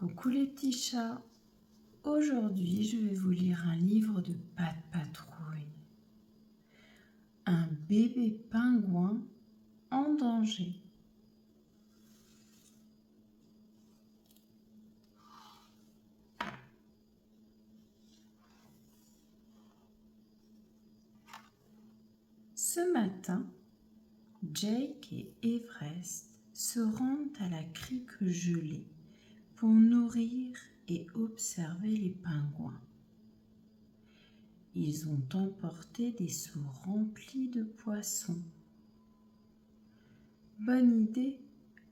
Coucou les petits chats, aujourd'hui je vais vous lire un livre de Pat Patrouille. Un bébé pingouin en danger. Ce matin, Jake et Everest se rendent à la crique gelée pour nourrir et observer les pingouins. Ils ont emporté des seaux remplis de poissons. Bonne idée,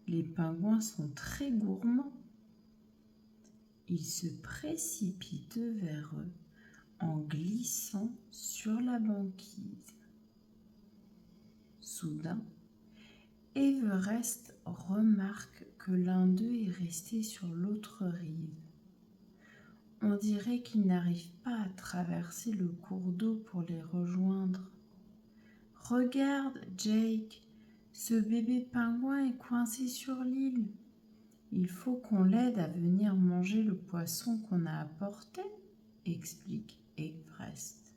les pingouins sont très gourmands. Ils se précipitent vers eux en glissant sur la banquise. Soudain, Everest remarque que l'un d'eux est resté sur l'autre rive. On dirait qu'il n'arrive pas à traverser le cours d'eau pour les rejoindre. « Regarde, Jake, ce bébé pingouin est coincé sur l'île. Il faut qu'on l'aide à venir manger le poisson qu'on a apporté, » explique Everest.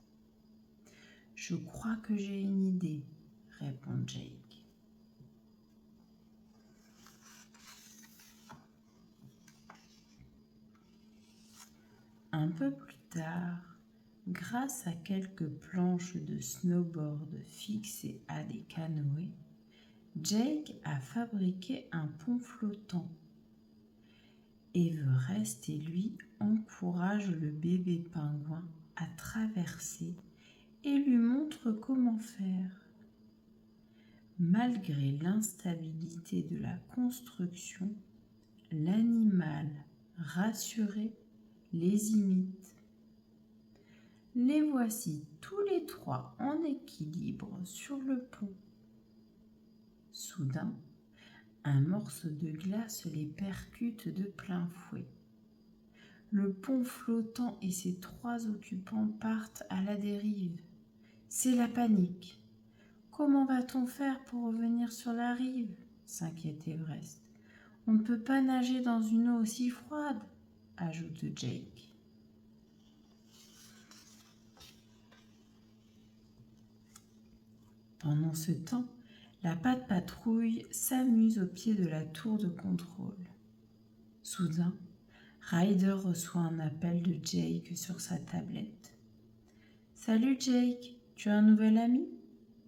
« Je crois que j'ai une idée, » répond Jake. Un peu plus tard, grâce à quelques planches de snowboard fixées à des canoës, Jake a fabriqué un pont flottant. Everest et lui encouragent le bébé pingouin à traverser et lui montrent comment faire. Malgré l'instabilité de la construction, l'animal, rassuré, les imite. Les voici tous les trois en équilibre sur le pont. Soudain, un morceau de glace les percute de plein fouet. Le pont flottant et ses trois occupants partent à la dérive. C'est la panique. « Comment va-t-on faire pour revenir sur la rive ?» s'inquiète Everest. « On ne peut pas nager dans une eau aussi froide » ajoute Jake. Pendant ce temps, la Pat Patrouille s'amuse au pied de la tour de contrôle. Soudain, Ryder reçoit un appel de Jake sur sa tablette. « Salut Jake, tu as un nouvel ami ?»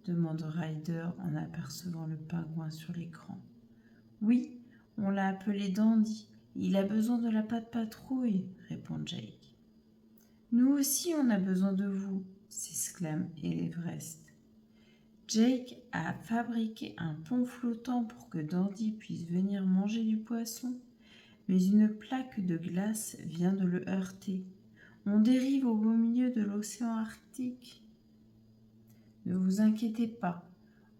demande Ryder en apercevant le pingouin sur l'écran. « Oui, on l'a appelé Dandy. Il a besoin de la Pat Patrouille, » répond Jake. « Nous aussi, on a besoin de vous, » s'exclame Everest. Jake a fabriqué un pont flottant pour que Dandy puisse venir manger du poisson, mais une plaque de glace vient de le heurter. On dérive au beau milieu de l'océan Arctique. « Ne vous inquiétez pas,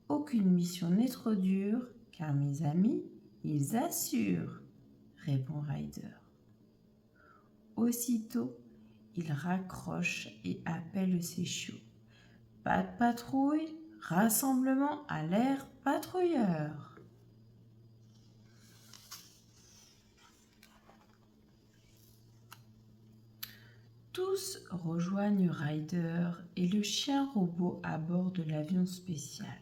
aucune mission n'est trop dure, car mes amis, ils assurent, » répond Ryder. Aussitôt, il raccroche et appelle ses chiots. « Pas de patrouille, rassemblement à l'air patrouilleur !» Tous rejoignent Ryder et le chien robot à bord de l'avion spécial.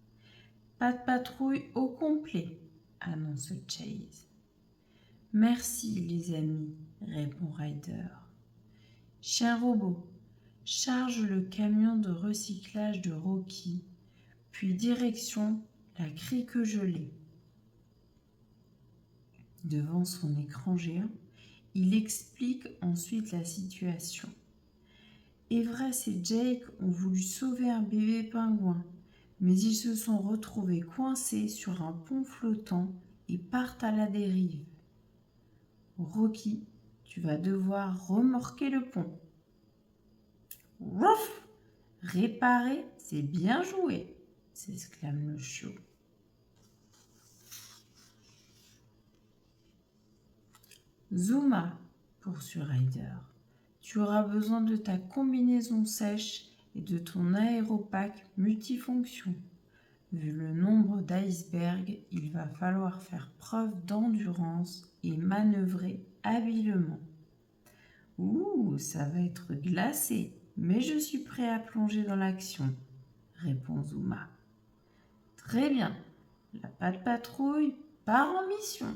« Pas de patrouille au complet !» annonce Chase. « Merci les amis !» répond Ryder. « Chien robot, charge le camion de recyclage de Rocky, puis direction la crique gelée. » Devant son écran géant, il explique ensuite la situation. Everest et Jake ont voulu sauver un bébé pingouin, mais ils se sont retrouvés coincés sur un pont flottant et partent à la dérive. Rocky, tu vas devoir remorquer le pont. Rouf! Réparer, c'est bien joué, s'exclame le chiot. Zuma, poursuit Ryder, tu auras besoin de ta combinaison sèche et de ton aéropack multifonction. Vu le nombre d'icebergs, il va falloir faire preuve d'endurance et manœuvrer habilement. « Ouh, ça va être glacé, mais je suis prêt à plonger dans l'action, » répond Zuma. « Très bien, la patte patrouille part en mission. »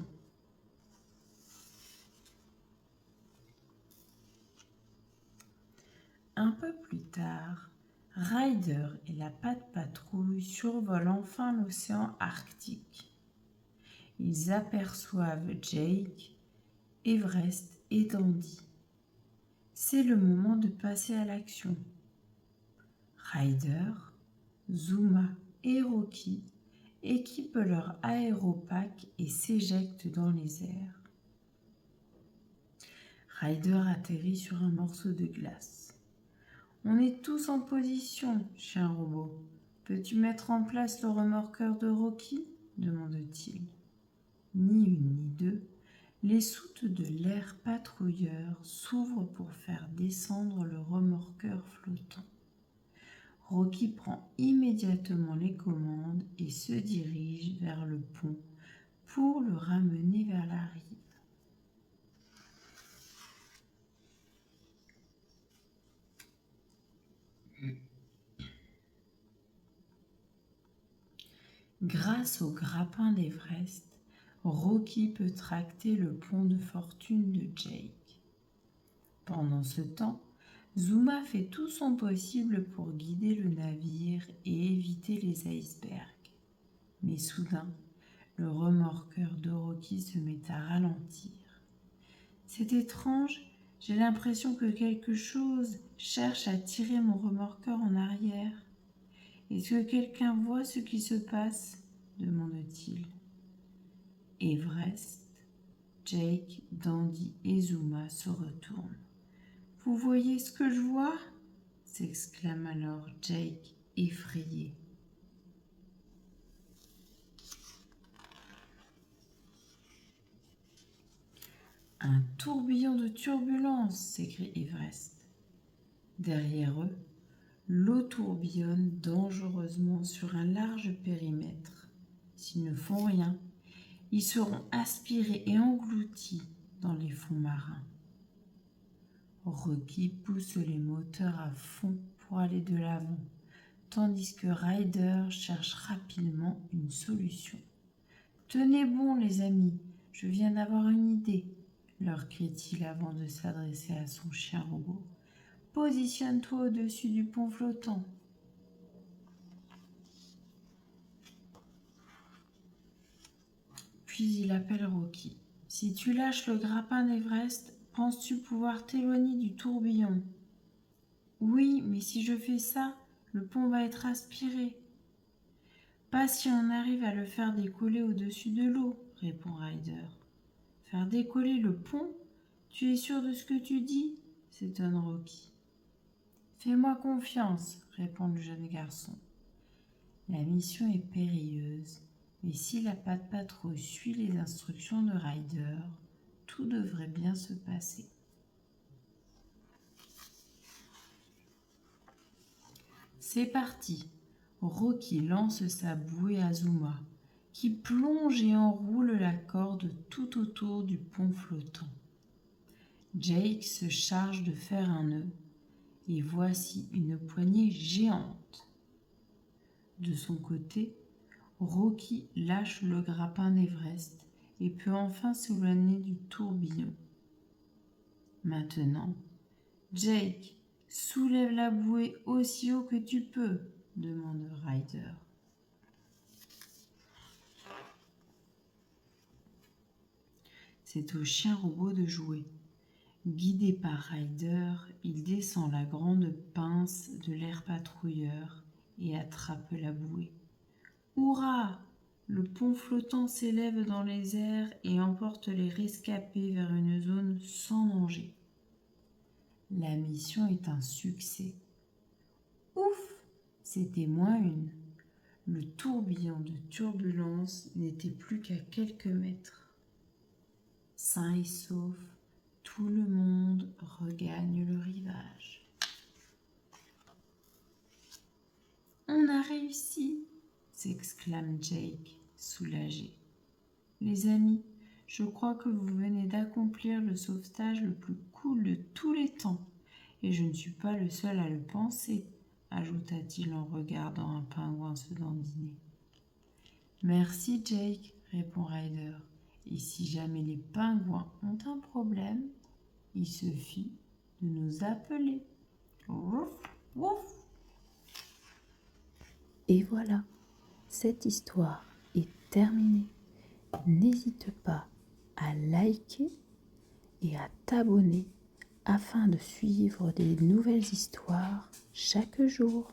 Un peu plus tard, Ryder et la patte patrouille survolent enfin l'océan Arctique. Ils aperçoivent Jake, Everest et Dandy. C'est le moment de passer à l'action. Ryder, Zuma et Rocky équipent leur aéropack et s'éjectent dans les airs. Ryder atterrit sur un morceau de glace. « On est tous en position, chien robot. Peux-tu mettre en place le remorqueur de Rocky ?» demande-t-il. Ni une ni deux, les soutes de l'air patrouilleur s'ouvrent pour faire descendre le remorqueur flottant. Rocky prend immédiatement les commandes et se dirige vers le pont pour le ramener vers la rive. Grâce au grappin d'Everest, Rocky peut tracter le pont de fortune de Jake. Pendant ce temps, Zuma fait tout son possible pour guider le navire et éviter les icebergs. Mais soudain, le remorqueur de Rocky se met à ralentir. C'est étrange, j'ai l'impression que quelque chose cherche à tirer mon remorqueur en arrière. Est-ce que quelqu'un voit ce qui se passe ? Demande-t-il. Everest, Jake, Dandy et Zuma se retournent. « Vous voyez ce que je vois ?» s'exclame alors Jake, effrayé. « Un tourbillon de turbulence !» s'écrie Everest. Derrière eux, l'eau tourbillonne dangereusement sur un large périmètre. S'ils ne font rien, ils seront aspirés et engloutis dans les fonds marins. Rocky pousse les moteurs à fond pour aller de l'avant, tandis que Ryder cherche rapidement une solution. « Tenez bon, les amis, je viens d'avoir une idée », leur crie-t-il avant de s'adresser à son chien robot. « Positionne-toi au-dessus du pont flottant. » Puis il appelle Rocky. « Si tu lâches le grappin d'Everest, penses-tu pouvoir t'éloigner du tourbillon ?»« Oui, mais si je fais ça, le pont va être aspiré. »« Pas si on arrive à le faire décoller au-dessus de l'eau, » répond Ryder. « Faire décoller le pont ? Tu es sûr de ce que tu dis ?» s'étonne Rocky. « Fais-moi confiance, » répond le jeune garçon. La mission est périlleuse, mais si la patte patrouille suit les instructions de Ryder, tout devrait bien se passer. C'est parti. Rocky lance sa bouée à Zuma, qui plonge et enroule la corde tout autour du pont flottant. Jake se charge de faire un nœud, et voici une poignée géante. De son côté, Rocky lâche le grappin d'Everest et peut enfin s'éloigner du tourbillon. Maintenant, Jake, soulève la bouée aussi haut que tu peux, demande Ryder. C'est au chien robot de jouer. Guidé par Ryder, il descend la grande pince de l'air patrouilleur et attrape la bouée. Hurrah! Le pont flottant s'élève dans les airs et emporte les rescapés vers une zone sans danger. La mission est un succès. Ouf! C'était moins une. Le tourbillon de turbulence n'était plus qu'à quelques mètres. Sain et sauf, tout le monde regagne le rivage. On a réussi! S'exclame Jake, soulagé. Les amis, Je crois que vous venez d'accomplir le sauvetage le plus cool de tous les temps. Et je ne suis pas le seul à le penser, ajouta-t-il en regardant un pingouin se dandiner. Merci Jake, répond Ryder. Et si jamais les pingouins ont un problème, il suffit de nous appeler. Wouf, wouf. Et voilà, cette histoire est terminée. N'hésite pas à liker et à t'abonner afin de suivre des nouvelles histoires chaque jour.